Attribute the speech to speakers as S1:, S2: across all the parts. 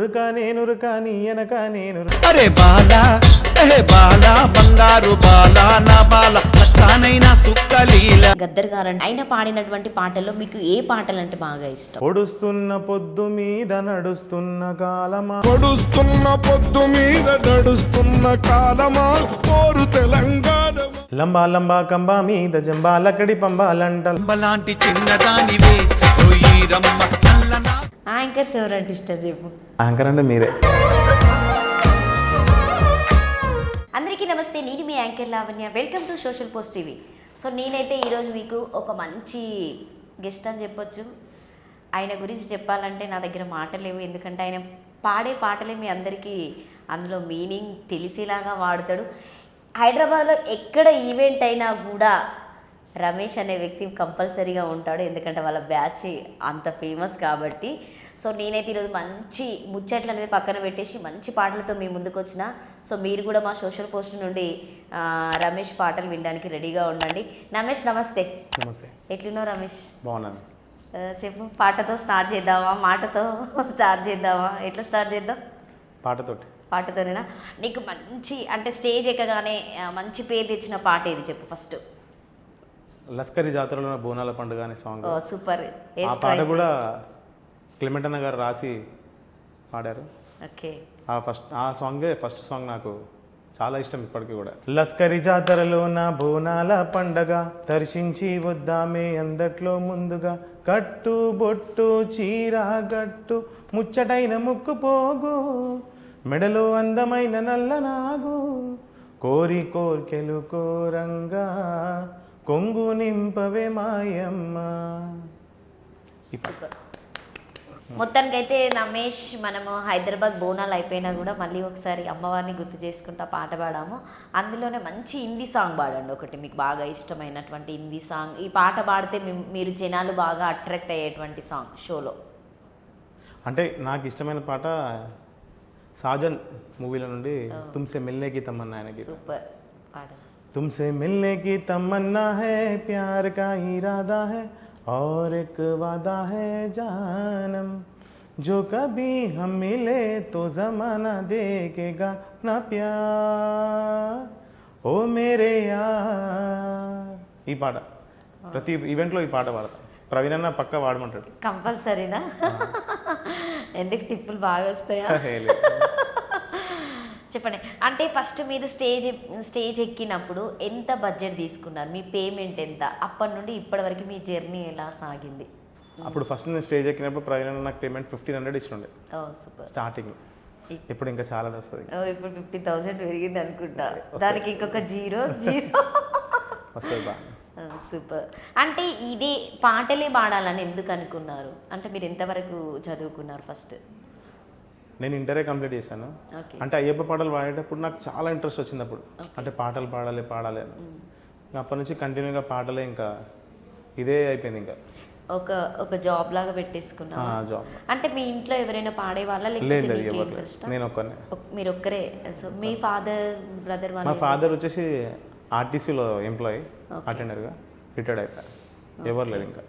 S1: నురుకా నీ వెనక నేను
S2: అరే బాలా బాలా బంగారు బాలా నా బాల లక్కానైనా సుక్కలీల.
S3: గద్దర్ గారు ఆయన పాడినటువంటి పాటల్లో మీకు ఏ పాటలు అంటే బాగా ఇష్టం?
S1: పొడుస్తున్న పొద్దు మీద నడుస్తున్న కాలమా,
S4: పొడుస్తున్న పొద్దు మీద నడుస్తున్న కాలమా, కోరు తెలంగాణ
S1: లంబా లంబా కంబా మీద జంబాలకడి పంబాలంట.
S2: లాంటి చిన్నదానివే రమ్మ చల్లనా.
S3: యాంకర్స్ ఎవరంటే ఇష్టం చెప్పు?
S1: యాంకర్ అంటే మీరే.
S3: అందరికీ నమస్తే, నేను మీ anchor Lavanya. Welcome to social post TV. So నేనైతే ఈరోజు మీకు ఒక మంచి గెస్ట్ అని చెప్పొచ్చు. ఆయన గురించి చెప్పాలంటే నా దగ్గర మాటలు లేవు, ఎందుకంటే ఆయన పాడే పాటలే మీ అందరికీ అందులో మీనింగ్ తెలిసేలాగా వాడతాడు. హైదరాబాద్లో ఎక్కడ ఈవెంట్ అయినా కూడా రమేష్ అనే వ్యక్తి కంపల్సరీగా ఉంటాడు, ఎందుకంటే వాళ్ళ బ్యాచ్ అంత ఫేమస్ కాబట్టి. సో నేనైతే ఈరోజు మంచి ముచ్చట్లు అనేది పక్కన పెట్టేసి మంచి పాటలతో మీ ముందుకు వచ్చిన. సో మీరు కూడా మా సోషల్ పోస్ట్ నుండి రమేష్ పాటలు వినడానికి రెడీగా ఉండండి. రమేష్ నమస్తే.
S1: నమస్తే.
S3: ఎట్లున్నావు రమేష్?
S1: బాగున్నాను.
S3: చెప్పు, పాటతో స్టార్ట్ చేద్దామా, మాటతో స్టార్ట్ చేద్దామా, ఎట్లా స్టార్ట్ చేద్దాం?
S1: పాటతోటి.
S3: పాటతోనేనా? నీకు మంచి అంటే స్టేజ్ ఎక్కగానే మంచి పేరు తెచ్చిన పాట ఏది చెప్పు ఫస్ట్?
S1: లస్కరి జాతరలో బోనాల పండుగ అనే సాంగ్.
S3: సూపర్.
S1: ఆ పాట కూడా క్లెమెంట్ అన్న గారు రాసి పాడారు.
S3: ఓకే.
S1: ఆ సాంగే ఫస్ట్ సాంగ్ నాకు చాలా ఇష్టం ఇప్పటికీ కూడా. లస్కరి జాతరలో నా బోనాల పండగ దర్శించి వద్దామే అందట్లో ముందుగా, కట్టు బొట్టు చీర గట్టు ముచ్చటైన ముక్కు పోగు, మెడలో అందమైన నల్లనాగు, కోరి కోర్కెలు కోరంగా కొంగు నింపవే మాయమ్మ.
S3: మొత్తానికైతే రమేష్, మనము హైదరాబాద్ బోనాలు అయిపోయినా కూడా మళ్ళీ ఒకసారి అమ్మవారిని గుర్తు చేసుకుంటా పాట పాడాము. అందులోనే మంచి హిందీ సాంగ్ పాడండి ఒకటి, మీకు బాగా ఇష్టమైనటువంటి హిందీ సాంగ్. ఈ పాట పాడితే మీరు జనాలు బాగా అట్రాక్ట్ అయ్యేటువంటి సాంగ్ షోలో.
S1: అంటే నాకు ఇష్టమైన పాట సాజన్ మూవీలో నుండి తుమ్సే మిల్నే కి తమన్నా. ఆయనకి
S3: సూపర్ పాట.
S1: तुमसे मिलने की तमन्ना है, प्यार का इरादा है और एक वादा है जानम, जो कभी हम मिले तो जमाना देखेगा ना प्यार ओ मेरे यार. ఈ పాట ప్రతి ఈవెంట్లో ఈ పాట పాడతా. ప్రవీణ్ అన్న పక్క వాడమంటాడు.
S3: కంపల్సరీనా? ఎందుకు టిప్పులు బాగా వస్తాయా? చెప్పండి. అంటే ఫస్ట్ మీరు స్టేజ్ ఎక్కినప్పుడు ఎంత బడ్జెట్ తీసుకున్నారు? మీ పేమెంట్ ఎంత? అప్పటి నుండి ఇప్పటి వరకు మీ జర్నీ ఎలా సాగింది?
S1: అప్పుడు ఫస్ట్ నేను స్టేజ్ ఎక్కినప్పుడు ప్రవీణ్ నాకు పేమెంట్ 1500 ఇచ్చినుండే.
S3: సూపర్.
S1: స్టార్టింగ్. ఇప్పుడు ఇంకా చాలా వస్తుంది.
S3: ఇప్పుడు 50,000 పెరిగింది అనుకుంటా. దానికి ఇంకొక జీరో
S1: వస్తుంది బాగా.
S3: సూపర్. అంటే ఇదే పాటలే పాడాలని ఎందుకు అనుకున్నారు? అంటే మీరు ఎంతవరకు చదువుకున్నారు ఫస్ట్?
S1: నేను ఇంటరే కంప్లీట్ చేశాను. అంటే అయ్యప్ప పాటలు పాడేటప్పుడు నాకు చాలా ఇంట్రెస్ట్ వచ్చింది అప్పుడు. అంటే పాటలు పాడాలి అని. అప్పటి నుంచి కంటిన్యూగా పాటలే, ఇంకా ఇదే అయిపోయింది. ఇంకా
S3: ఒక జాబ్ లాగా పెట్టేసుకున్నా.
S1: జాబ్.
S3: అంటే మీ ఇంట్లో ఎవరైనా పాడే వాళ్ళ?
S1: నేను ఒక్కనే.
S3: మీరు ఒక్కరే? సో మీ ఫాదర్ బ్రదర్ వాళ్ళు?
S1: మా ఫాదర్ వచ్చేసి ఆర్టీసీలో ఎంప్లాయీ, అటెండర్గా రిటైర్డ్ అయిపోయారు. ఎవరు లేదు ఇంకా.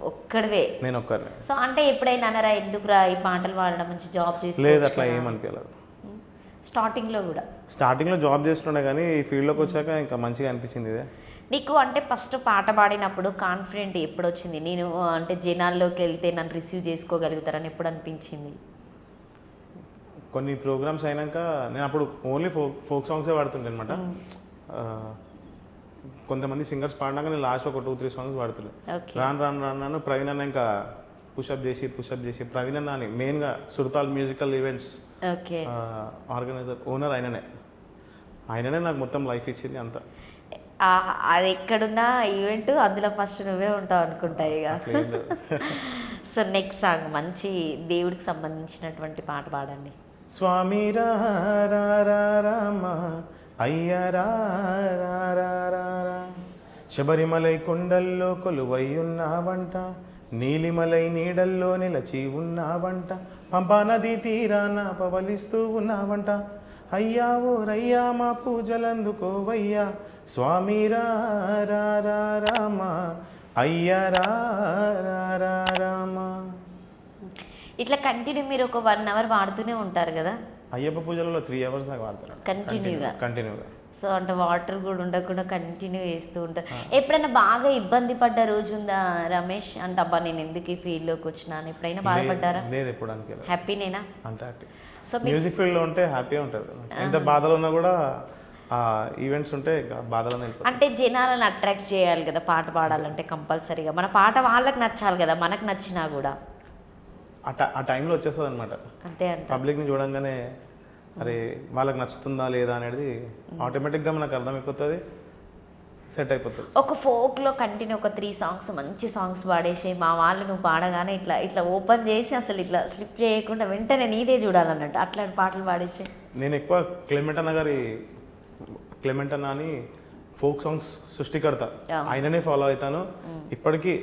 S3: ఒక్కడవే? నేను
S1: ఒక్కడే.
S3: సో అంటే ఎప్పుడైనా అన్నారా ఎందుకురా ఈ పాటలు పాడడం, మంచి జాబ్ చేసి?
S1: లేదు, అట్లా ఏమనిపించలేదు. స్టార్టింగ్లో జాబ్ చేస్తుండే, కానీ ఈ ఫీల్డ్లోకి వచ్చాక ఇంకా మంచిగా అనిపించింది ఇదే.
S3: నీకు అంటే ఫస్ట్ పాట పాడినప్పుడు కాన్ఫిడెంట్ ఎప్పుడు వచ్చింది? నేను అంటే జనాల్లోకి వెళ్తే నన్ను రిసీవ్ చేసుకోగలుగుతారని ఎప్పుడు అనిపించింది?
S1: కొన్ని ప్రోగ్రామ్స్ అయినాక నేను అప్పుడు ఓన్లీ ఫోక్ సాంగ్సే పాడుతుండే అనమాట. కొంతమంది సింగర్స్ పాడినాక నేను లాస్ట్ ఒక 2-3 సాంగ్స్ పాడుతుండే. రాను ప్రవీణ్ అన్న ఇంకా పుషప్ చేసి ప్రవీణ్ అన్న అని మెయిన్గా సుర్తాల్ మ్యూజికల్ ఈవెంట్స్ ఆర్గనైజర్, ఓనర్ ఆయననే నాకు మొత్తం లైఫ్ ఇచ్చింది అంతా.
S3: అది ఎక్కడున్నా ఈవెంట్ అందులో ఫస్ట్ నువ్వే ఉంటావు అనుకుంటా ఇక. సో నెక్స్ట్ సాంగ్ మంచి దేవుడికి సంబంధించినటువంటి పాట పాడండి.
S1: స్వామి రామ అయ్యరా శబరిమలై కొండల్లో కొలువయ్యున్నావంట, నీలిమలై నీడల్లో నిలచి ఉన్నావంట, పంపా నది తీరాన పవలిస్తూ ఉన్నావంట, అయ్యా ఓ రయ్యా మా పూజలందుకోవయ్యా, స్వామి రామ అయ్యా రామ.
S3: ఇట్లా కంటిన్యూ మీరు ఒక 1 అవర్ వాడుతూనే ఉంటారు కదా
S1: అయ్యప్ప పూజలలో 3 అవర్స్ దాకా వాడతాను కంటిన్యూగా.
S3: సో అంటే వాటర్ కూడా ఉండకుండా కంటిన్యూ చేస్తూ ఉంటారు. ఎప్పుడైనా బాగా ఇబ్బంది పడ్డ రోజు ఉందా రమేష్? అంటే అబ్బా నేను ఎందుకు ఈ ఫీల్డ్లోకి వచ్చినాను ఎప్పుడైనా బాధపడ్డారా?
S1: లేదు, ఎప్పుడు అనుకో.
S3: హ్యాపీనేనా?
S1: అంత హ్యాపీ.
S3: సో
S1: మ్యూజిక్ ఫీల్డ్లో ఉంటే హ్యాపీగా ఉంటుంది. ఎంత బాధలు ఉన్నా కూడా ఆ ఈవెంట్స్ ఉంటే బాధలోనే వెళ్ళిపోతుంది.
S3: అంటే జనాలను అట్రాక్ట్ చేయాలి కదా పాట పాడాలంటే కంపల్సరీగా. మన పాట వాళ్ళకి నచ్చాలి కదా, మనకు నచ్చినా కూడా
S1: ఆ టైంలో వచ్చేస్తుంది అనమాట.
S3: అంతే అంట.
S1: పబ్లిక్ని చూడంగానే అరే వాళ్ళకి నచ్చుతుందా లేదా అనేది ఆటోమేటిక్గా మనకు అర్థమైపోతుంది, సెట్ అయిపోతుంది.
S3: ఒక ఫోక్లో కంటిన్యూ ఒక 3 సాంగ్స్ మంచి సాంగ్స్ పాడేసి మా వాళ్ళు నువ్వు పాడగానే ఇట్లా ఇట్లా ఓపెన్ చేసి అసలు ఇట్లా స్లిప్ చేయకుండా వెంటనే నీదే చూడాలన్నట్టు అట్లాంటి పాటలు పాడేసి.
S1: నేను ఎక్కువ క్లెమెంట్ అన్న అని ఫోక్ సాంగ్స్ సృష్టికర్త, ఆయననే ఫాలో అవుతాను ఇప్పటికీ.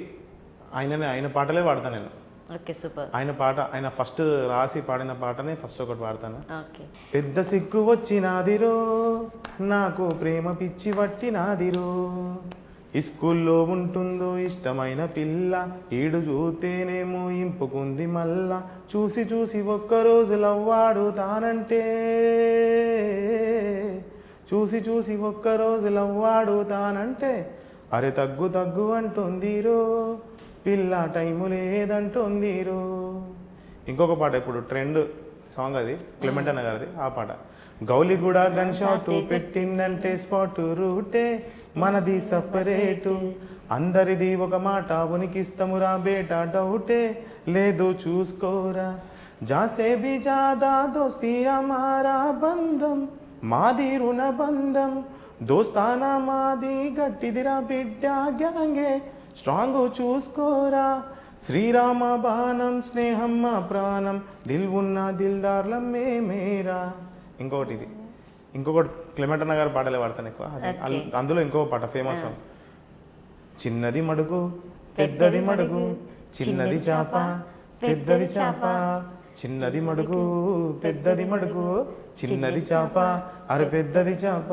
S1: ఆయన పాటలే పాడతాను నేను.
S3: Okay, super.
S1: ఆయన ఫస్ట్ రాసి పాడిన పాటనే ఫస్ట్ ఒకటి పాడతాను.
S3: ఓకే.
S1: పెద్ద సిగ్గు వచ్చినాదిరో నాకు ప్రేమ పిచ్చి పట్టినాదిరో, స్కూల్లో ఉంటుందో ఇష్టమైన పిల్ల, ఈడు చూతేనేమో ఇంపుకుంది మళ్ళా, చూసి చూసి ఒక్కరోజు లవ్వాడు తానంటే, చూసి చూసి ఒక్కరోజు లవ్వాడు తానంటే, అరే తగ్గు తగ్గు అంటుందిరో పిల్ల టైము లేదంటుందిరో. ఇంకొక పాట ఇప్పుడు ట్రెండ్ సాంగ్ అది క్లెమెంట్ అన్న గారిది. ఆ పాట గౌలి కూడా గన్ షాట్ పెట్టిందంటే స్పాట్ రూటే, మనది సపరేటు, అందరిది ఒక మాట ఉనికిస్తమురా బేటా డౌటే లేదు చూసుకోరా, జాసే బి జాదా దోస్తి హమారా బంధం, మాది రుణ బంధం, దోస్తానా మాది గట్టిదిరా బిడ్డ గ్యాంగే, స్ట్రాంగ్ చూసుకోరా, శ్రీరామ బాణం స్నేహం మా ప్రాణం, దిల్ ఉన్న దిల్దార్లం మేమేరా. ఇంకొకటి క్లెమెంట్ అన్న గారు పాటలే పాడతాను ఎక్కువ. అందులో ఇంకో పాట ఫేమస్ సాంగ్, చిన్నది మడుగు పెద్దది మడుగు, చిన్నది చాప పెద్దది చాప, చిన్నది మడుగు పెద్దది మడుగు, చిన్నది చాప అరే పెద్దది చాప,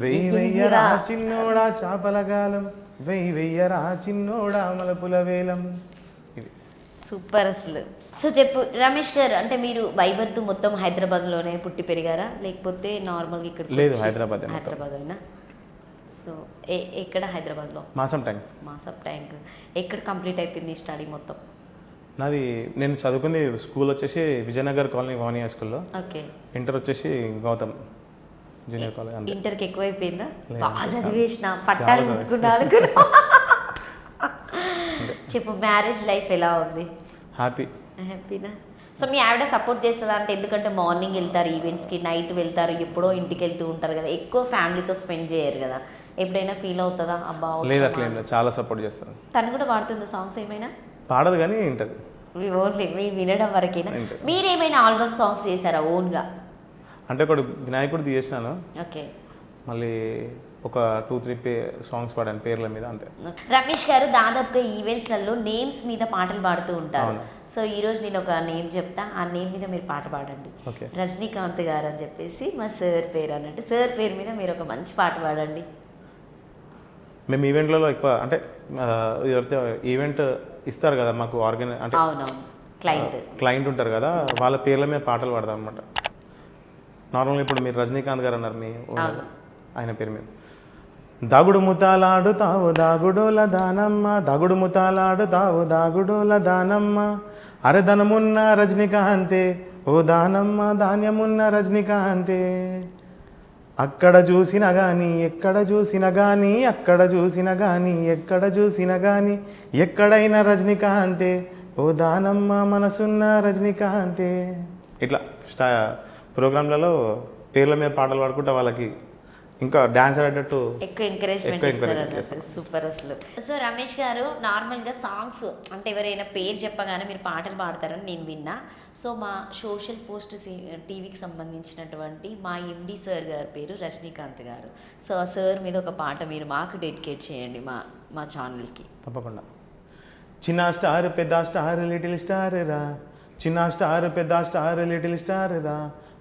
S1: వెయ్యరా చిన్నోడా చాపలగాలం, వెయ్యరా చిన్నోడా మలపుల వేలం.
S3: సూపర్ అసలు. సో చెప్పు రమేష్ గారు, అంటే మీరు బైబర్త్ మొత్తం హైదరాబాద్లోనే పుట్టి పెరిగారా లేకపోతే నార్మల్గా ఇక్కడ?
S1: లేదు, హైదరాబాద్
S3: అయినా. సో ఎక్కడ హైదరాబాద్లో?
S1: మాసం
S3: ట్యాంక్. ఎక్కడ కంప్లీట్ అయిపోయింది స్టడీ మొత్తం?
S1: నాది నేను చదువుకుంది స్కూల్ వచ్చేసి విజయనగర్ కాలనీ వాణి హై స్కూల్లో.
S3: ఓకే.
S1: ఇంటర్ వచ్చేసి గౌతమ్ జూనియర్ కాలేజ్.
S3: ఇంటర్కి ఎక్కువైపోయిందా? బాగా చదివేసిన పట్టాలు ముట్టుకున్నాను. చెప్పు, మ్యారేజ్ లైఫ్ ఎలా ఉంది? హ్యాపీనా? సో మీ ఆవిడ సపోర్ట్ చేస్తుందా? అంటే ఎందుకంటే మార్నింగ్ వెళ్తారు ఈవెంట్స్కి, నైట్ వెళ్తారు, ఎప్పుడో ఇంటికి వెళ్తూ ఉంటారు కదా, ఎక్కువ ఫ్యామిలీతో స్పెండ్ చేయరు కదా, ఎప్పుడైనా ఫీల్ అవుతుందా అబ్బా?
S1: లేదు, అట్లా ఏం లేదు, చాలా సపోర్ట్ చేస్తారు.
S3: తను కూడా పాడుతుందా సాంగ్స్ ఏమైనా?
S1: పాడదు కానీ వింటది.
S3: ఓన్లీ మీ వినడం వరకేనా? మీరేమైనా ఆల్బమ్ సాంగ్స్ చేశారా ఓన్గా?
S1: అంటే ఒకటి వినాయకుడిది చేసినాను.
S3: ఓకే.
S1: మళ్ళీ ఒక 2-3 సాంగ్స్ పాడాను పేర్ల మీద, అంతే.
S3: రమేష్ గారు దాదాపుగా ఈవెంట్స్లలో నేమ్స్ మీద పాటలు పాడుతూ ఉంటారు. సో ఈరోజు నేను ఒక నేమ్ చెప్తా, ఆ నేమ్ మీద మీరు పాట పాడండి. రజనీకాంత్ గారు అని చెప్పేసి మా సార్ పేరు అన్నట్టు, సార్ పేరు మీద మీరు ఒక మంచి పాట పాడండి.
S1: మేము ఈవెంట్లలో ఎక్కువ అంటే ఎవరైతే ఈవెంట్ ఇస్తారు కదా మాకు అంటే
S3: అవునవును,
S1: క్లయింట్ ఉంటారు కదా, వాళ్ళ పేర్ల మీద పాటలు పాడతాం అనమాట. నార్మల్గా ఇప్పుడు మీరు రజనీకాంత్ గారు అన్నారు, మీ ఆయన పేరు మీద దాగుడు ముతాలాడుతావు దాగుడోల దానమ్మ, దాగుడు ముతాలాడుతావు దాగుడోల దానమ్మ, అరధనమున్న రజనీకాంతే ఓ దానమ్మ, ధాన్యమున్న రజనీకాంతే, అక్కడ చూసిన గాని ఎక్కడ చూసిన గాని, అక్కడ చూసిన గాని ఎక్కడ చూసిన గాని, ఎక్కడైనా రజనీకాంతే ఓ దానమ్మ, మనసున్న రజనీకాంతే. ఇట్లా ప్రోగ్రాంలలో పేర్ల మీద పాటలు పాడుకుంటా వాళ్ళకి ఇంకా డాన్స్ ఆడేటట్టు
S3: ఎక్కువ ఎంకరేజ్మెంట్ ఇస్తారు. సూపర్ అసలు. సో రమేష్ గారు, నార్మల్గా సాంగ్స్ అంటే ఎవరైనా పేరు చెప్పగానే మీరు పాటలు పాడతారని నేను విన్నా. సో మా సోషల్ పోస్ట్ టీవీకి సంబంధించినటువంటి మా ఎండి సార్ గారి పేరు రజనీకాంత్ గారు. సో ఆ సార్ మీద ఒక పాట మీరు మాకు డెడికేట్ చేయండి మా ఛానల్కి.
S1: తప్పకుండా. చిన్న స్టార్ పెద్ద స్టార్ లిటిల్ స్టార్ రా, చిన్న స్టార్ పెద్ద స్టార్ లిటిల్ స్టార్ రా,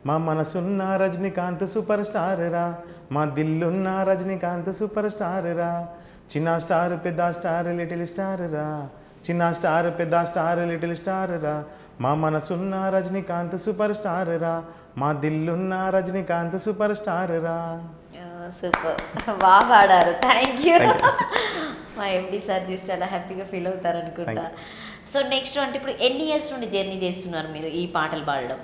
S1: మా మనసున్న రజనీకాంత్ సూపర్ స్టార్ రా, మా దిల్లున్న రజనీకాంత్ సూపర్ స్టార్ రా, చిన్న స్టార్ పెద్ద స్టార్ లిటిల్ స్టార్ రా, చిన్న స్టార్ పెద్ద స్టార్ లిటిల్ స్టార్ రా, మా మనసున్న రజనీకాంత్ సూపర్ స్టార్ రా, మా దిల్లున్న రజనీకాంత్ సూపర్ స్టార్ రా.
S3: సూపర్, బాగా పాడారు. Thank you. మా ఎండి సార్ చూసి చాలా హ్యాపీగా ఫీల్ అవుతారు అనుకుంటా. సో నెక్స్ట్ అంటే ఇప్పుడు ఎన్ని ఇయర్స్ నుండి జర్నీ చేస్తున్నారు మీరు ఈ పాటలు పాడడం?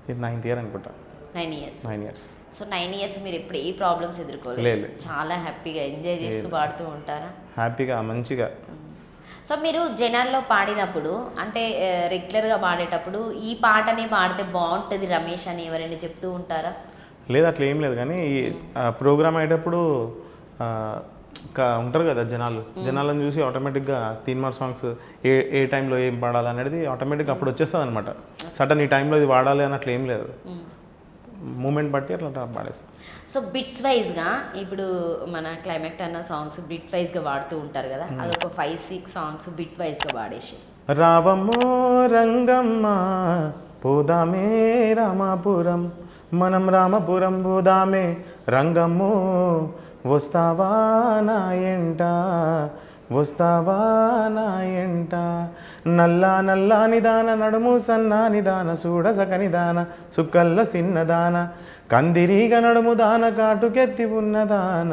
S1: ఇది 9th ఇయర్ అనుకుంటా.
S3: 9 ఇయర్స్.
S1: 9 ఇయర్స్.
S3: సో 9 ఇయర్స్ మీరు ఎప్పుడు ఏ ప్రాబ్లమ్స్ ఎదుర్కోలేదు?
S1: లేదు.
S3: చాలా హ్యాపీగా ఎంజాయ్ చేస్తూ పాడుతూ ఉంటారా?
S1: హ్యాపీగా మంచిగా.
S3: సో మీరు జనాల్లో పాడినప్పుడు అంటే రెగ్యులర్గా పాడేటప్పుడు ఈ పాటనే పాడితే బాగుంటుంది రమేష్ అని ఎవరైనా చెప్తూ ఉంటారా?
S1: లేదు, అట్లా ఏం లేదు. కానీ ఈ ప్రోగ్రామ్ అయ్యేటప్పుడు ఉంటారు కదా జనాలను చూసి ఆటోమేటిక్గా తీన్మార్ సాంగ్స్ ఏ టైంలో ఏం పాడాలి అనేది ఆటోమేటిక్గా అప్పుడు వచ్చేస్తుంది అనమాట. సడన్ ఈ టైంలో ఇది వాడాలి అని అట్లా ఏం లేదు, మూమెంట్ బట్టి అట్లా పాడేస్తాం.
S3: సో బిట్స్ వైజ్గా ఇప్పుడు మన క్లైమాక్ట్ అన్న సాంగ్స్ బిట్ వైజ్గా వాడుతూ ఉంటారు కదా, అదొక 5-6 సాంగ్స్ బిట్ వైజ్గా వాడేసి.
S1: రావమ్మో రంగమ్మ పోదామే రామాపురం, మనం రామపురం పోదామే రంగమ్మో, వస్తావా నా ఎంట వస్తావా నా ఎంట, నల్లా నల్లా నిదాన నడుము సన్నా నిదాన చూడ సకని దాన సుక్కల్ల సిన్నదాన, కందిరీగ నడుము దాన కాటుకెత్తి ఉన్నదాన,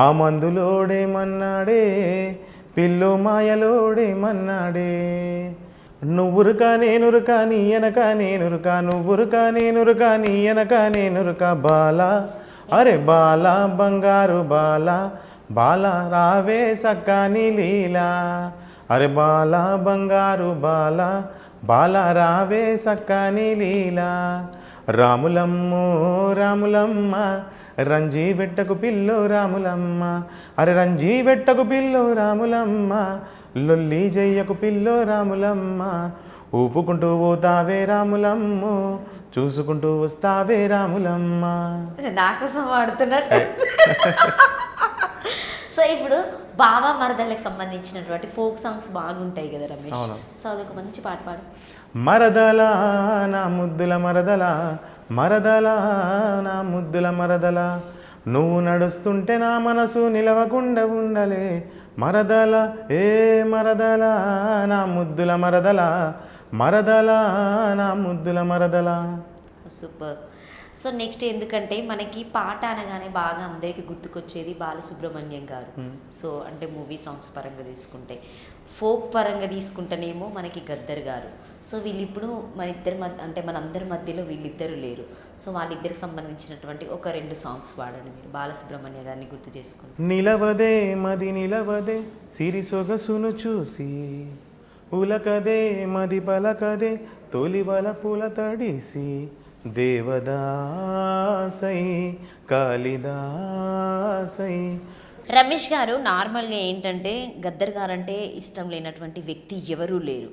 S1: ఆ మందులోడేమన్నాడే పిల్లు మాయలోడేమన్నాడే, నువ్వురుకా నేనురుకా నీ ఎనక నేనురుకా, నువ్వురుకా నేనురుకా నీ ఎనక నేనురుకా, బాలా అరే బాలా బంగారు బాలా, బాలా రావే సక్కాని లీలా, అరే బాలా బంగారు బాలా, బాలా రావే సక్కాని లీలా, రాములమ్మో రాములమ్మ రంజీ వెట్టకు పిల్లో రాములమ్మ, అరే రంజీ వెట్టకు పిల్లో రాములమ్మ, లొల్లి జయ్యకు పిల్లో రాములమ్మ, ఊపుకుంటూ పోతావే రాములమ్మ, చూసుకుంటూ వస్తావే రాములమ్మ.
S3: నా కోసం వాడుతున్నట్టు. సో ఇప్పుడు బావా మరదళ్ళకి సంబంధించినటువంటి ఫోక్ సాంగ్స్ బాగుంటాయి కదా రమేష్, సో అదొక మంచి పాట పాడు.
S1: మరదల నా ముద్దుల మరదల, మరదల నా ముద్దుల మరదల, నువ్వు నడుస్తుంటే నా మనసు నిలవకుండా ఉండలే, మరదల ఏ మరదల నా ముద్దుల మరదల, మరదల నా ముద్దుల మరదల.
S3: సూపర్. సో నెక్స్ట్ ఎందుకంటే మనకి పాట అనగానే బాగా అందరికీ గుర్తుకొచ్చేది బాలసుబ్రహ్మణ్యం గారు. సో అంటే మూవీ సాంగ్స్ పరంగా తీసుకుంటే, ఫోక్ పరంగా తీసుకుంటేనేమో మనకి గద్దర్ గారు. సో వీళ్ళిప్పుడు అంటే మనందరి మధ్యలో వీళ్ళిద్దరు లేరు. సో వాళ్ళిద్దరికి సంబంధించినటువంటి ఒక 2 సాంగ్స్ పాడండి మీరు బాలసుబ్రహ్మణ్య గారిని గుర్తు చేసుకుని.
S1: నిలవదే మది నిలవదే సిరి సొగసును చూసి, ఉలకదే మది పలకదే తొలివల పూల తడిసి, దేవదాసై కాళిదాసై.
S3: రమేష్ గారు నార్మల్గా ఏంటంటే గద్దర్ గారు అంటే ఇష్టం లేనటువంటి వ్యక్తి ఎవరూ లేరు.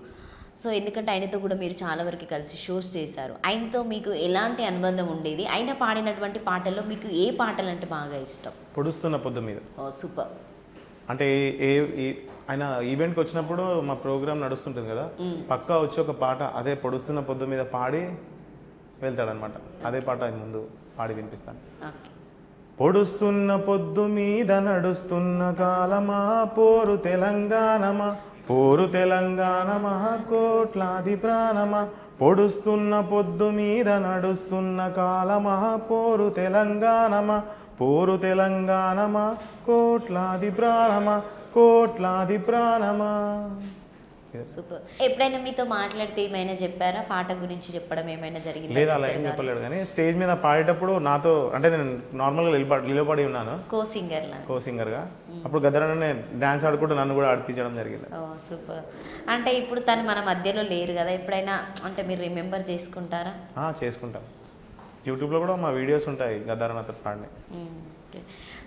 S3: సో ఎందుకంటే ఆయనతో కూడా మీరు చాలా వరకు కలిసి షోస్ చేశారు. ఆయనతో మీకు ఎలాంటి అనుబంధం ఉండేది? ఆయన పాడినటువంటి పాటల్లో మీకు ఏ పాటలు అంటే బాగా ఇష్టం?
S1: పొడుస్తున్న పొద్దు మీద.
S3: ఓ సూపర్.
S1: అంటే ఆయన ఈవెంట్కి వచ్చినప్పుడు మా ప్రోగ్రామ్ నడుస్తుంటుంది కదా, పక్కా వచ్చి ఒక పాట అదే పొడుస్తున్న పొద్దు మీద పాడి వెళ్తాడనమాట. అదే పాట ఆయన ముందు పాడి వినిపిస్తాను. పొడుస్తున్న పొద్దు మీద నడుస్తున్న కాలమా పోరు తెలంగాణమా, పోరు తెలంగాణమా కోట్లాది ప్రాణమా, పొడుస్తున్న పొద్దు మీద నడుస్తున్న కాలమా పోరు తెలంగాణమా, పోరు తెలంగాణమా కోట్లాది ప్రాణమా, కోట్లాది ప్రాణమా.
S3: సూపర్. ఎప్పుడైనా మీతో మాట్లాడితే ఏమైనా చెప్పారా? పాట గురించి చెప్పడం ఏమైనా జరిగింది?
S1: లేదు, అలా ఏం చెప్పలేడు. కానీ స్టేజ్ మీద పాడేటప్పుడు నాతో అంటే నేను నార్మల్గా నిలబడి ఉన్నాను కో సింగర్గా. అప్పుడు గద్దరనే డాన్స్ ఆడుకుంటూ నన్ను కూడా ఆడిపించడం జరిగింది.
S3: ఓ సూపర్. అంటే ఇప్పుడు తను మన మధ్యలో లేరు కదా, ఎప్పుడైనా అంటే మీరు రిమెంబర్ చేసుకుంటారా?
S1: చేసుకుంటాం. యూట్యూబ్లో కూడా మా వీడియోస్ ఉంటాయి గద్దరన్నతో పాడిని.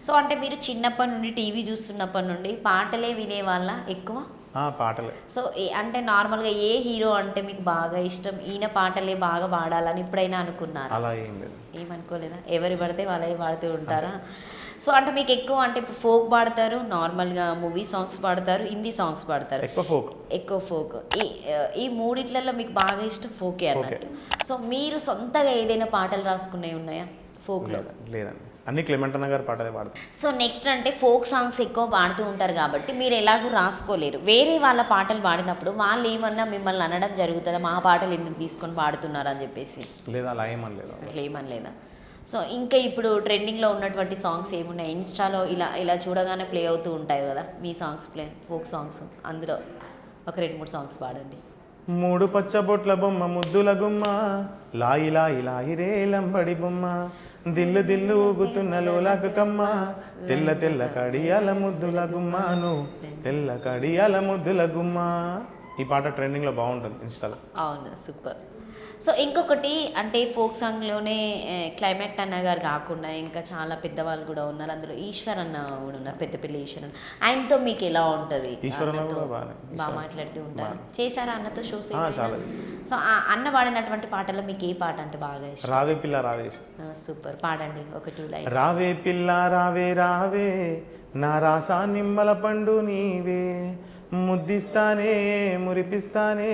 S3: సో అంటే మీరు చిన్నప్పటి నుండి టీవీ చూస్తున్నప్పటి నుండి పాటలే వినేవాళ్ళ ఎక్కువ?
S1: పాటలే.
S3: సో అంటే నార్మల్గా ఏ హీరో అంటే మీకు బాగా ఇష్టం, ఈయన పాటలే బాగా పాడాలని ఎప్పుడైనా అనుకున్నారా?
S1: అలా ఏం లేదు.
S3: ఏమనుకోలేదా? ఎవరు పడితే వాళ్ళే పాడుతూ ఉంటారా? సో అంటే మీకు ఎక్కువ అంటే ఇప్పుడు ఫోక్ పాడతారు, నార్మల్గా మూవీ సాంగ్స్ పాడతారు, హిందీ సాంగ్స్ పాడతారు. ఎక్కువ ఫోక్. ఈ మూడిట్లలో మీకు బాగా ఇష్టం ఫోకే అన్నట్టు. సో మీరు సొంతగా ఏదైనా పాటలు రాసుకునేవి ఉన్నాయా ఫోక్లో?
S1: లేదండి. అన్ని క్లెమెంట్ అన్న గారి పాటలే పాడతాను.
S3: సో నెక్స్ట్ అంటే ఫోక్ సాంగ్స్ ఎక్కువ పాడుతూ ఉంటారు కాబట్టి మీరు ఎలాగూ రాసుకోలేరు. వేరే వాళ్ళ పాటలు పాడినప్పుడు వాళ్ళు ఏమన్నా మిమ్మల్ని అనడం జరుగుతుందా, మా పాటలు ఎందుకు తీసుకొని పాడుతున్నారు అని చెప్పేసి?
S1: లేదా అలా ఏమని లేదు.
S3: అట్లా ఏమని లేదా? సో ఇంకా ఇప్పుడు ట్రెండింగ్లో ఉన్నటువంటి సాంగ్స్ ఏమున్నాయి? ఇన్స్టాలో ఇలా ఇలా చూడగానే ప్లే అవుతూ ఉంటాయి కదా మీ సాంగ్స్, ఫోక్ సాంగ్స్. అందులో ఒక 2-3 సాంగ్స్ పాడండి.
S1: 3 పచ్చబొట్ల బొమ్మ ముద్దుల గుమ్మ, లాయి లాయి లాయి రే లంబడి బొమ్మ, దిల్లు దిల్లు ఊగుతున్న లోలాకు కమ్మ, తెల్ల తెల్ల కడియాల ముద్దుల గుమ్మాను, తెల్ల కడియాల ముద్దుల గుమ్మ. ఈ పాట ట్రెండింగ్లో బాగుంటుంది ఇన్స్టాలో.
S3: అవును, సూపర్. సో ఇంకొకటి అంటే ఫోక్ సాంగ్లోనే క్లైమాక్ట్ అన్న గారు కాకుండా ఇంకా చాలా పెద్దవాళ్ళు కూడా ఉన్నారు. అందులో ఈశ్వర్ అన్న కూడా ఉన్నారు, పెద్దపల్లి ఈశ్వర్ అన్న. ఆయనతో మీకు ఎలా ఉంటుంది? బాగా మాట్లాడుతూ ఉంటారు. చేశారా అన్నతో షోస్? సో ఆ అన్న పాడినటువంటి పాటల్లో మీకు ఏ పాట అంటే బాగా ఇష్టం?
S1: రావే పిల్ల రావే.
S3: సూపర్, పాడండి ఒక 2 లైన్స్.
S1: రావే పిల్ల రావే రావే, నా రాసా నిమ్మల పండు నీవే, ముద్దిస్తానే మురిపిస్తానే,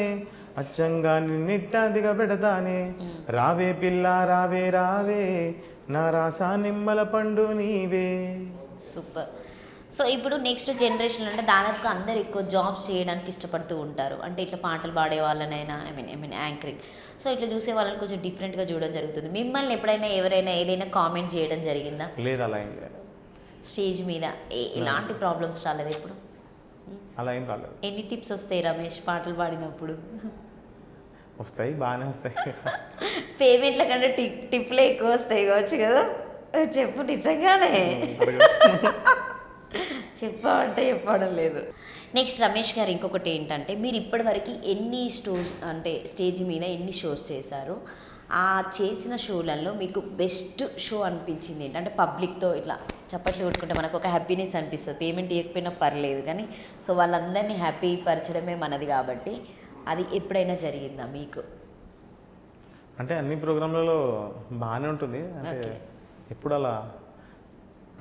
S1: అచ్చంగా నిన్నిట్టా దిగబెడతానే, రావే పిల్ల రావే రావే, నా రాసా నిమ్మల పండు నీవే.
S3: సూపర్. సో ఇప్పుడు నెక్స్ట్ జనరేషన్ అంటే దాదాపుగా అందరు ఎక్కువ జాబ్స్ చేయడానికి ఇష్టపడుతూ ఉంటారు. అంటే ఇట్లా పాటలు పాడే వాళ్ళనైనా ఐ మీన్ యాంకరింగ్. సో ఇట్లా చూసే వాళ్ళని కొంచెం డిఫరెంట్గా చూడడం జరుగుతుంది. మిమ్మల్ని ఎప్పుడైనా ఎవరైనా ఏదైనా కామెంట్ చేయడం జరిగిందా?
S1: లేదు, అలా ఏం లేదు.
S3: స్టేజ్ మీద ఎలాంటి ప్రాబ్లమ్స్ రాలేదు ఇప్పుడు?
S1: అలా ఏం రాలేదు.
S3: ఎన్ని టిప్స్ వస్తాయి రమేష్ పాటలు పాడినప్పుడు?
S1: వస్తాయి, బాగానే వస్తాయి.
S3: పేమెంట్ల కంటే టిప్లే ఎక్కువ వస్తాయి కావచ్చు కదా? చెప్పు నిజంగానే. చెప్పామంటే చెప్పడం లేదు. నెక్స్ట్ రమేష్ గారు ఇంకొకటి ఏంటంటే మీరు ఇప్పటివరకు ఎన్ని స్టేజ్ మీద ఎన్ని షోస్ చేశారు? ఆ చేసిన షోలలో మీకు బెస్ట్ షో అనిపించింది ఏంటి? అంటే పబ్లిక్తో ఇట్లా చప్పట్లు కొట్టుకుంటే మనకు ఒక హ్యాపీనెస్ అనిపిస్తుంది. పేమెంట్ ఇవ్వకపోయినా పర్లేదు కానీ సో వాళ్ళందరినీ హ్యాపీ పరచడమే మనది కాబట్టి అది ఎప్పుడైనా జరిగిందా మీకు?
S1: అంటే అన్ని ప్రోగ్రాంలలో బాగానే ఉంటుంది. అంటే ఎప్పుడు అలా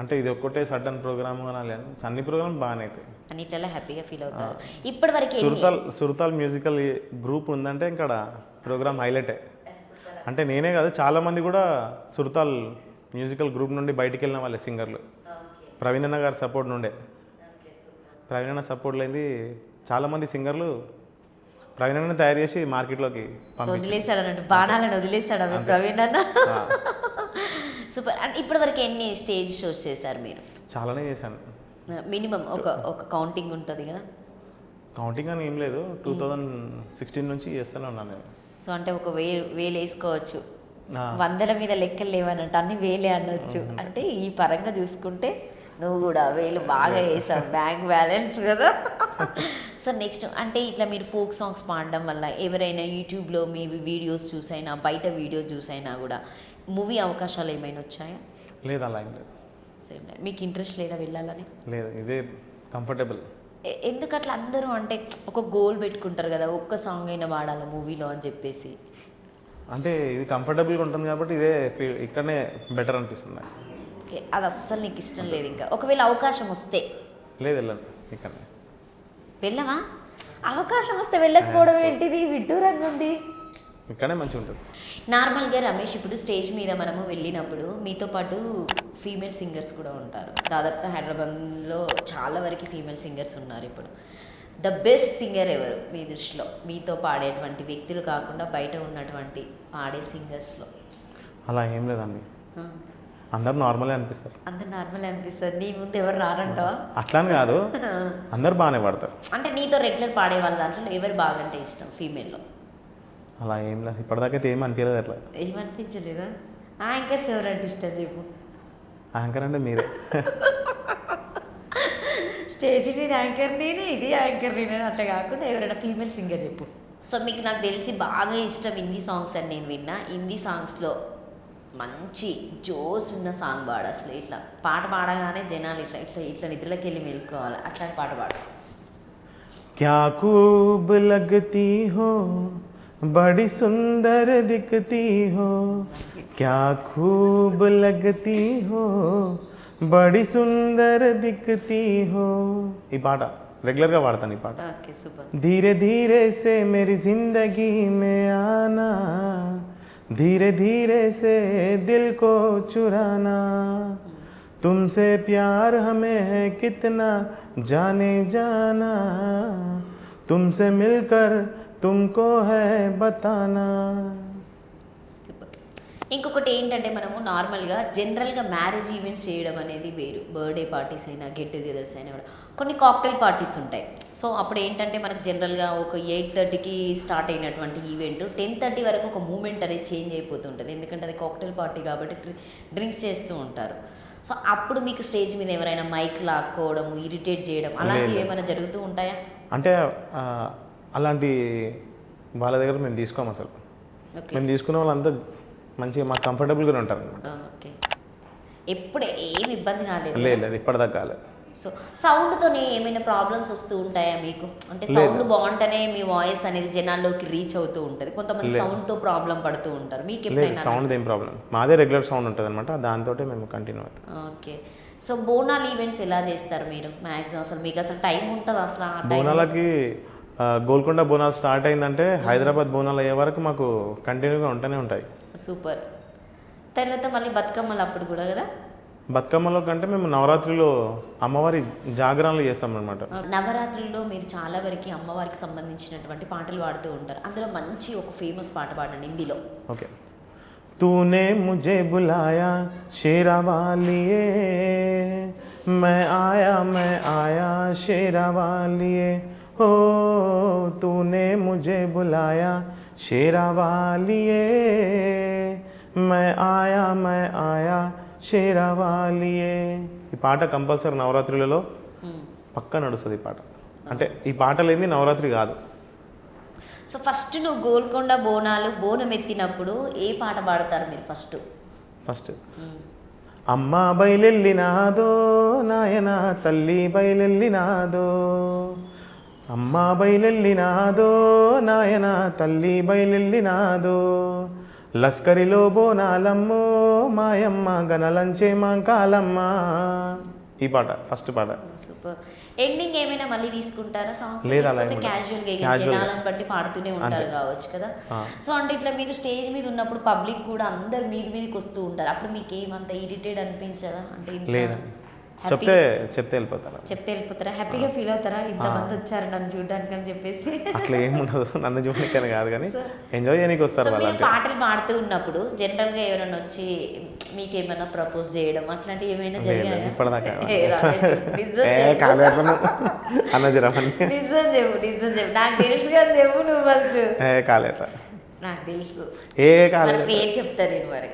S1: అంటే ఇది ఒక్కటే సడన్ ప్రోగ్రామ్ అనాలి, అన్ని ప్రోగ్రామ్ బాగానే అవుతాయి.
S3: అన్నిట్లలో హ్యాపీగా ఫీల్ అవుతారు. ఇప్పటివరకు
S1: సురతాల్ మ్యూజికల్ గ్రూప్ ఉందంటే ఇక్కడ ప్రోగ్రామ్ హైలైటే. అంటే నేనే కాదు, చాలామంది కూడా సురతాల్ మ్యూజికల్ గ్రూప్ నుండి బయటికి వెళ్ళిన వాళ్ళే సింగర్లు. ప్రవీణ్ అన్న గారి సపోర్ట్ నుండే. ప్రవీణ్ అన్న సపోర్ట్ లేని చాలామంది సింగర్లు ప్రవీణ్ అన్న తయారు చేసి మార్కెట్లోకి
S3: వదిలేశాడు అన్నట్టు, బాణాలను వదిలేశాడు ప్రవీణ్ అన్న. సూపర్. అంటే ఇప్పటివరకు ఎన్ని స్టేజ్ షోస్ చేశారు మీరు?
S1: చాలానే చేశాను.
S3: మినిమం ఒక కౌంటింగ్ ఉంటుంది కదా?
S1: కౌంటింగ్ అని ఏం లేదు, 2016 నుంచి చేస్తూనే ఉన్నాను నేను.
S3: సో అంటే ఒక వేలు వేసుకోవచ్చు, 100ల మీద లెక్కలు లేవన్నట్టు, అన్ని వేలే అనొచ్చు. అంటే ఈ పరంగా చూసుకుంటే నువ్వు కూడా వేలు బాగా వేసావు, బ్యాంక్ బ్యాలెన్స్ కదా. సో నెక్స్ట్ అంటే ఇట్లా మీరు ఫోక్ సాంగ్స్ పాడడం వల్ల ఎవరైనా యూట్యూబ్లో మీ వీడియోస్ చూసైనా బయట వీడియోస్ చూసైనా కూడా మూవీ అవకాశాలు ఏమైనా వచ్చాయా?
S1: లేదు, అలా ఏం లేదు.
S3: సేమ్ మీకు ఇంట్రెస్ట్ లేదా వెళ్ళాలని?
S1: లేదు, ఇదే కంఫర్టబుల్.
S3: ఎందుకు అట్లా అందరూ అంటే ఒక గోల్ పెట్టుకుంటారు కదా, ఒక్క సాంగ్ అయినా వాడాలి మూవీలో అని చెప్పేసి?
S1: అంటే ఇది కంఫర్టబుల్గా ఉంటుంది కాబట్టి ఇదే ఇక్కడనే బెటర్ అనిపిస్తుంది.
S3: ఓకే, అది అస్సలు నీకు ఇష్టం లేదు ఇంకా? ఒకవేళ అవకాశం వస్తే?
S1: లేదు, వెళ్ళను, ఇక్కడనే.
S3: వెళ్ళవా? అవకాశం వస్తే వెళ్ళకపోవడం ఏంటిది? విడ్డూరంగా ఉంది.
S1: ఇక్కడే మంచిగా ఉంటుంది.
S3: నార్మల్గా రమేష్, ఇప్పుడు స్టేజ్ మీద మనము వెళ్ళినప్పుడు మీతో పాటు ఫీమేల్ సింగర్స్ కూడా ఉంటారు. దాదాపుగా హైదరాబాద్లో చాలా వరకు ఫీమేల్ సింగర్స్ ఉన్నారు. ఇప్పుడు ద బెస్ట్ సింగర్ ఎవరు మీ దృష్టిలో? మీతో పాడేటువంటి వ్యక్తులు కాకుండా బయట ఉన్నటువంటి పాడే సింగర్స్లో?
S1: అలా ఏం లేదండి, అందరు నార్మలే అనిపిస్తారు.
S3: అందరు నార్మలే అనిపిస్తారు. నీ ముందు ఎవరు రారంటావా?
S1: అట్లా అని కాదు, అందరు బాగానే పాడతారు. అంటే
S3: నీతో రెగ్యులర్ పాడే వాళ్ళ దాంట్లో ఎవరు బాగంటే ఇష్టం ఫీమేల్లో?
S1: అలా ఏం లేదు, ఇప్పటిదాకైతే ఏం అనిపించలేదు. అట్లా
S3: ఏమనిపించలేదా? యాంకర్స్ ఎవరంటే ఇష్టం చెప్పు?
S1: యాంకర్ అంటే మీరే.
S3: స్టేజ్ మీద యాంకర్ నేనే, ఇది యాంకర్ నేనే అట్లా కాకుండా ఎవరైనా ఫీమేల్ సింగర్ చెప్పు. సో మీకు నాకు తెలిసి బాగా ఇష్టం హిందీ సాంగ్స్ అని నేను విన్నా. హిందీ సాంగ్స్లో మంచి జోస్ ఉన్న సాంగ్ పాడు. అసలు ఇట్లా పాట పాడగానే జనాలు ఇట్లా ఇట్లా ఇట్లా నిద్రలోకి వెళ్ళి మెలుకోవాలి, అట్లాంటి పాట పాడు.
S1: క్యా ఖూబ్ లగ్తీ హో, బడి సుందర్ దిక్తీ హో, క్యా ఖూబ్ లగ్తీ హో, బడి సుందర్ దిక్తీ హో. ఈ పాట రెగ్యులర్గా పాడతాను. ఈ పాట ధీరే ధీరే సే మేరీ జిందగీ మే ఆనా, धीरे धीरे से दिल को चुराना तुमसे प्यार हमें है कितना जाने जाना तुमसे मिलकर तुमको है बताना.
S3: ఇంకొకటి ఏంటంటే మనము నార్మల్గా జనరల్గా మ్యారేజ్ ఈవెంట్స్ చేయడం అనేది వేరు. బర్త్డే పార్టీస్ అయినా గెట్ టుగెదర్స్ అయినా కూడా కొన్ని కాక్టైల్ పార్టీస్ ఉంటాయి. సో అప్పుడు ఏంటంటే మనకు జనరల్గా ఒక 8:30కి స్టార్ట్ అయినటువంటి ఈవెంట్ 10:30 వరకు ఒక మూమెంట్ అనేది చేంజ్ అయిపోతుంటుంది. ఎందుకంటే అది కాక్టైల్ పార్టీ కాబట్టి డ్రింక్స్ చేస్తూ ఉంటారు. సో అప్పుడు మీకు స్టేజ్ మీద ఎవరైనా మైక్ లాక్కోవడం, ఇరిటేట్ చేయడం అలాంటివి ఏమైనా జరుగుతూ ఉంటాయా?
S1: అంటే అలాంటి వాళ్ళ దగ్గర మేము తీసుకోము అసలు. మేము తీసుకున్న వాళ్ళంతా మంచిగా మాకు కంఫర్టబుల్గానే ఉంటారు అనమాట.
S3: ఓకే. ఎప్పుడు ఏమి ఇబ్బంది కాలేదు?
S1: లేదు, ఇప్పటిదాకా కాలేదు.
S3: సో సౌండ్తోనే ఏమైనా ప్రాబ్లమ్స్ వస్తూ ఉంటాయా మీకు? అంటే సౌండ్ బాగుంటేనే మీ వాయిస్ అనేది జనాల్లోకి రీచ్ అవుతూ ఉంటుంది. కొంతమంది సౌండ్తో ప్రాబ్లం పడుతూ ఉంటారు. మీకు ఎప్పుడైనా?
S1: సౌండ్ ఏం ప్రాబ్లం, మాదే రెగ్యులర్ సౌండ్ ఉంటుంది అనమాట, దాంతో మేము కంటిన్యూ అవుతాం.
S3: ఓకే. సో బోనాలు ఈవెంట్స్ ఎలా చేస్తారు మీరు మ్యాక్సిమం? అసలు మీకు అసలు టైం ఉంటుంది అసలు?
S1: బోనాలకి గోల్కొండ బోనాలు స్టార్ట్ అయిందంటే హైదరాబాద్ బోనాలు అయ్యే వరకు మాకు కంటిన్యూగా ఉంటూనే ఉంటాయి.
S3: సూపర్. తర్వాత మళ్ళీ బతుకమ్మలు అప్పుడు కూడా కదా?
S1: బతుకమ్మలో కంటే మేము నవరాత్రిలో అమ్మవారి జాగరణలు చేస్తాం అనమాట.
S3: నవరాత్రుల్లో మీరు చాలా వరకు అమ్మవారికి సంబంధించినటువంటి పాటలు పాడుతూ ఉంటారు. అందులో మంచి ఒక ఫేమస్ పాట పాడండి హిందీలో.
S1: ఓకే. तूने मुझे बुलाया शेरा वालिए मैं आया शेरा वालिए हो तूने मुझे बुलाया शेरा वालिए मैं आया शेरा वालिए. ఈ పాట కంపల్సరీ నవరాత్రులలో పక్కా నడుస్తుంది ఈ పాట. అంటే ఈ పాట లేని నవరాత్రి కాదు.
S3: సో ఫస్ట్ నువ్వు గోల్కొండ బోనం ఎత్తినప్పుడు ఏ పాట పాడతారు మీరు ఫస్ట్? అమ్మ బయలెల్లినాదో నాయన తల్లి బయలెల్లినాదో అమ్మ బయలెల్లినాదో నాయన తల్లి బయలెల్లినాదో లస్కరిలో బోనాలమ్మో మాయమ్మ గనలంచే మాంకాలమ్మ. ఈ పాట ఫస్ట్ పాట. సూపర్. ఎండింగ్ ఏమైనా మళ్ళీ తీసుకుంటారా సాంగ్స్?
S1: లేదా
S3: క్యాజువల్గా జనాలను బట్టి పాడుతూనే ఉంటారు కావచ్చు కదా. సో అంటే ఇట్లా మీరు స్టేజ్ మీద ఉన్నప్పుడు పబ్లిక్ కూడా అందరు మీదకి వస్తూ ఉంటారు. అప్పుడు మీకు ఏమంత ఇరిటేట్ అనిపించదా? అంటే
S1: చెప్తే
S3: వెళ్ళిపోతారా? హ్యాపీగా ఫీల్ అవుతారా ఇంతమంది వచ్చారు నన్ను చూడడానికి అని చెప్పేసి?
S1: అట్లా ఏముండదు, నన్ను చూడడానికి కాదు కానీ ఎంజాయ్ చేయడానికి వస్తారు.
S3: మీరు పాటలు పాడుతూ ఉన్నప్పుడు జనరల్గా ఎవరైనా వచ్చి మీకు ఏమైనా ప్రపోజ్ చేయడం అట్లాంటివి ఏమైనా జరిగాయా?
S1: ఇప్పటిదాకా
S3: నిజం చెప్పు. నాకు తెలుసు కానీ చెప్పు నువ్వు ఫస్ట్.
S1: కాలేదా?
S3: నాకు తెలుసు. పేరు చెప్తా నేను మరి.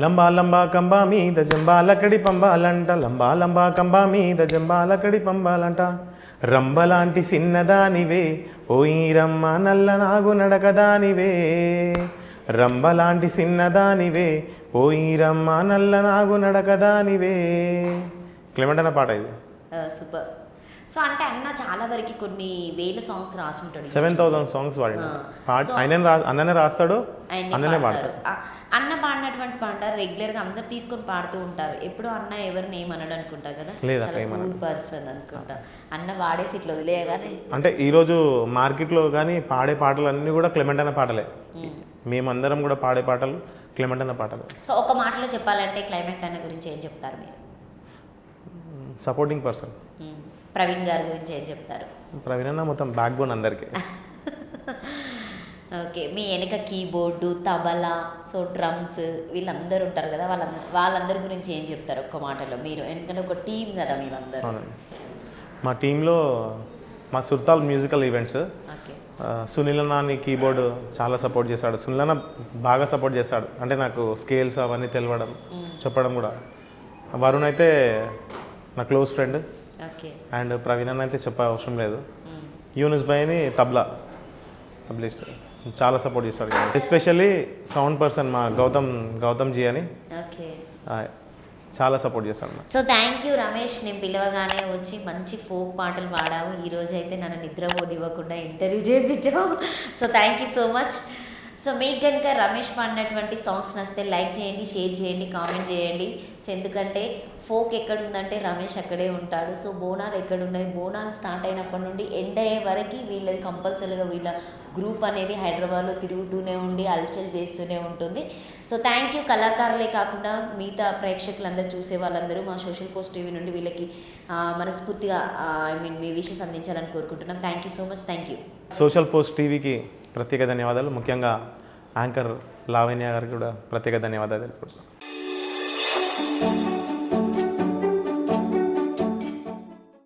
S1: లంబా లంబా కంబా మీద జంబాలకడి పంబాలంట లంబా లంబా కంబా మీద జంబాలకడి పంబాలంట రంబలాంటి సిన్నదానివే ఓయి రమ్మ నల్ల నాగు నడకదానివే రంబలాంటి సిన్నదానివే ఓయి రమ్మ నల్ల నాగు నడకదానివే. క్లెమెంట్ అన్న పాట ఇది.
S3: సూపర్. సో అంటే అన్న చాలా వరకు కొన్ని వేల సాంగ్స్ రాసుంటాడు.
S1: 7,000 సాంగ్స్ వాడిన అన్ననే రాస్తాడు, అన్ననే పాడతాడు.
S3: అన్న పాడినటువంటి పాట రెగ్యులర్గా అందరు తీసుకొని పాడుతూ ఉంటారు. ఎప్పుడు అన్న ఎవరిని ఏమన్నాడు అనుకుంటా కదా, కూల్ పర్సన్ అనుకుంటా. అన్న వాడేసి ఇట్లా వదిలేయగానే
S1: అంటే ఈరోజు మార్కెట్లో కానీ పాడే పాటలు అన్నీ కూడా క్లెమెంట్ అన్న పాటలే. మేమందరం కూడా పాడే పాటలు క్లెమెంట్ అన్న పాటలు.
S3: సో ఒక మాటలో చెప్పాలంటే క్లైమాక్స్ అన్న గురించి ఏం చెప్తారు మీరు?
S1: Supporting person.
S3: ప్రవీణ్ గారి గురించి ఏం చెప్తారు?
S1: ప్రవీణ్ అన్న మొత్తం బ్యాక్ బోన్ అందరికీ.
S3: ఓకే. మీ వెనక కీబోర్డు, తబలా, సో డ్రమ్స్ వీళ్ళందరూ ఉంటారు కదా, వాళ్ళందరి గురించి ఏం చెప్తారు ఒక్క మాటలో మీరు? ఎందుకంటే ఒక టీం కదా మీరందరూ.
S1: మా టీంలో మా సుర్తాల్ మ్యూజికల్ ఈవెంట్స్ సునీల్ అన్న కీబోర్డు చాలా సపోర్ట్ చేశాడు. సునీల్ అన్న బాగా సపోర్ట్ చేశాడు. అంటే నాకు స్కేల్స్ అవన్నీ తెలవడం చెప్పడం కూడా. వరుణ్ అయితే నా క్లోజ్ ఫ్రెండ్. అండ్ ప్రవీణ్ అన్న అయితే చెప్పే అవసరం లేదు. యూనిస్ బైని తబ్లిస్ట్ చాలా సపోర్ట్ చేస్తాడు. ఎస్పెషల్లీ సౌండ్ పర్సన్ మా గౌతమ్ జీ అని చాలా సపోర్ట్ చేస్తాడు.
S3: So thank you Ramesh. నేను పిలవగానే వచ్చి మంచి ఫోక్ పాటలు పాడావు. ఈరోజు అయితే నన్ను నిద్రపోనివ్వకుండా ఇంటర్వ్యూ చేయించావు. So thank you so much. So మీకు కనుక రమేష్ పాడినటువంటి సాంగ్స్ నచ్చితే లైక్ చేయండి, షేర్ చేయండి, కామెంట్ చేయండి. సో ఎందుకంటే ఫోక్ ఎక్కడుందంటే రమేష్ అక్కడే ఉంటాడు. సో బోనాలు ఎక్కడున్నాయి, బోనాలు స్టార్ట్ అయినప్పటి నుండి ఎండ్ అయ్యే వరకు వీళ్ళది కంపల్సరీగా వీళ్ళ గ్రూప్ అనేది హైదరాబాద్లో తిరుగుతూనే ఉండి అల్చల్ చేస్తూనే ఉంటుంది. So thank you. కళాకారులే కాకుండా మిగతా ప్రేక్షకులందరూ, చూసే వాళ్ళందరూ మా సోషల్ పోస్ట్ టీవీ నుండి వీళ్ళకి మనస్ఫూర్తిగా మీ విషెస్ అందించాలని కోరుకుంటున్నాం. Thank you so much. Thank you.
S1: Social post టీవీకి ప్రత్యేక ధన్యవాదాలు. ముఖ్యంగా యాంకర్ లావణ్య గారికి కూడా ప్రత్యేక ధన్యవాదాలు తెలుపుకుంటున్నాను.